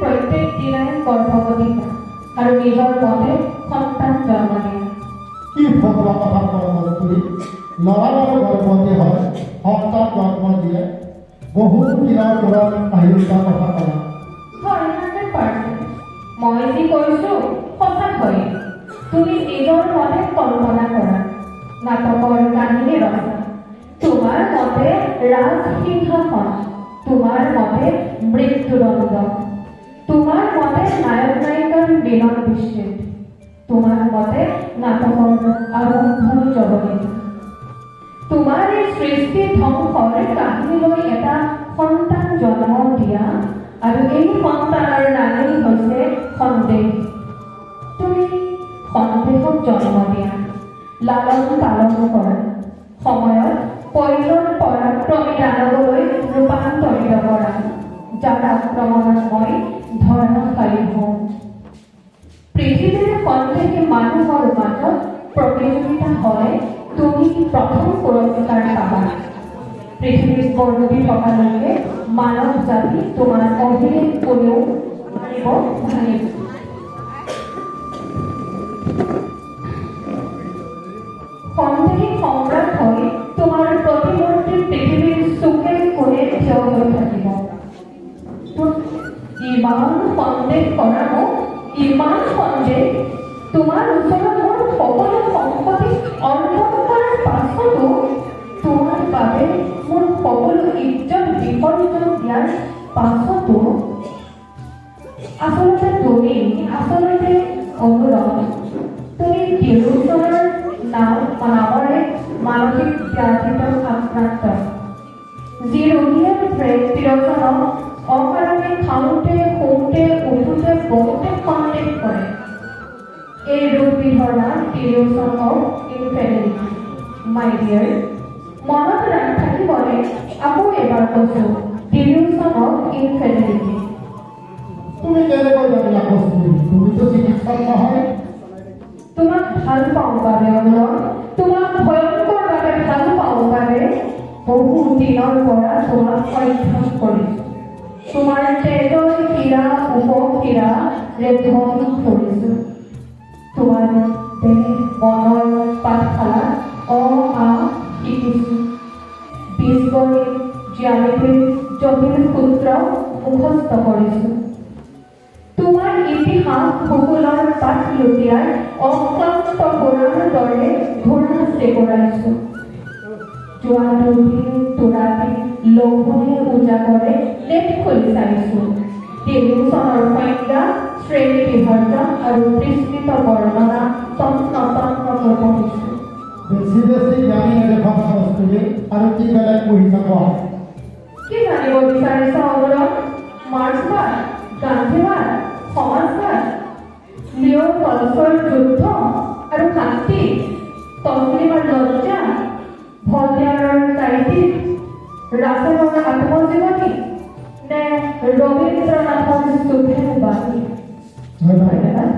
প্ৰত্যেক দিনাই গৰ্ভৱতী হোৱা আৰু নিজৰ মতে সন্তান জন্ম দিয়া। কি ফকৰা কথা কৰ্মস্থলী ল'ৰাৰ গৰ্ভৱতী হয় সন্তান জন্ম দিয়ে বহু দিনৰ পৰা আহিলা কথা কৰা। হয় 100%। মই যি কৈছো সঁচা হয়। তুমি নিজৰ মতে কল্পনা কৰা, নাটকৰ কাহিনী ৰচা। তোমাৰ মতে ৰাজসিংহাসন, তোমাৰ মতে মৃত্যুদণ্ড, তোমাৰ মতে নায়ক নায়িকাৰ মিলন বিচ্ছেদ, তোমাৰ মতে নাটকৰ আৰম্ভ জগনিকা। তোমাৰ এই সৃষ্টি ধ্বংসৰ কাহিনীলৈ এটা সন্তান জন্ম দিয়া আৰু এই সন্তানৰ নামেই হৈছে সন্দেহ। তুমি সন্দেহক জন্ম দিয়া, লালন পালন কৰা, সময়ত পৈলন পৰাক্ৰমী দানৱলৈ ৰূপান্তৰিত কৰা, যাৰ আক্ৰমণত মই ধৰ্মশালী হওঁ। পৃথিৱীৰ সন্দেহী মানুহৰ মাজত প্ৰতিযোগিতা হয়, তুমি প্ৰথম পুৰস্কাৰ পাবা। পৃথিৱীত বৰ্তি থকালৈকে মানৱ জাতি তোমাৰ অভিলেখ কোনেও মাৰিব ভাঙিব। সন্দেহী সম্ৰাট হৈ তোমাৰ প্ৰতিমূৰ্তি পৃথিৱীৰ চুকে কোণে থিয় হৈ থাকিব। ইমান সন্দেহ কৰা মোক, ইমান সন্দেহ। তোমাৰ ওচৰত মোৰ সকলো সম্পত্তি অৰ্পণ কৰাৰ পাছতো, তোমাৰ বাবে মোৰ সকলো ইজ্জত বিসৰ্জন দিয়াৰ পাছতো আচলতে অনুৰণ তুমি তিৰোচনৰ নামৰে মানসিক ব্যাধিত আক্ৰান্ত, যি ৰোগীয়ে তিৰোচনক অকাৰণে খাওঁতে শুওঁতে উঠোতে বহুতে সন্দেহ কৰে। এই ৰোগবিধৰ নাম টিলিউচন অফ ইনফেডিলিটি। মাই ডিয়াৰ, মনত থাকিবনে? আকৌ এবাৰ কৈছো, টিলিউচন অফ ইনফেডিলিটি। তুমি কেনেকৈ জানিলা কস্তুৰী? তুমিতো চিকিৎসক নহয়। তোমাক ভাল পাওঁ বাবে অনুৰণ, তোমাক ভয়ংকৰভাৱে ভাল পাওঁ বাবে বহু দিনৰ পৰা তোমাক অধ্যয়ন কৰিছো। তোমাৰ তেজৰ শিৰা উপশিৰাৰে ভ্ৰমণ কৰিছো। তোমাৰ দেহ মনৰ পাঠশালাত শিকিছো। বীজগণিত জ্যামিতিৰ জটিল সূত্ৰ মুখস্থ কৰিছো। তোমাৰ ইতিহাস ভূগোলৰ পাঠ লুটিয়াই অক্লান্ত পুৰাণৰ দৰে ঘূৰা চেকৰাইছো। যোৱা দুৰাতি লঘোণে উজাগৰে লেট খুলি চাইছো। টিলিউচনৰ সংজ্ঞা, শ্ৰেণী বিভাজন আৰু বিস্তৃত বৰ্ণনা তন্ন পঢ়িছো। বেছি জ্ঞানী নেদেখা কস্তুৰী, আৰু কি বেলেগ পঢ়িছা কোৱা? কি জানিব বিচাৰিছা অনুৰণ? মাৰ্ক্সবাদ, গান্ধীবাদ, সমাজবাদ, লিঅ টলষ্টয়ৰ যুদ্ধ আৰু শান্তি, তছলিমাৰ লজ্জা, ভলিয়াৰৰ সাহিত্যিক, ৰাছেলৰ আত্মজীৱনী, নে ৰবীন্দ্ৰনাথৰ চোখেৰ বাণী? ধন্যবাদ।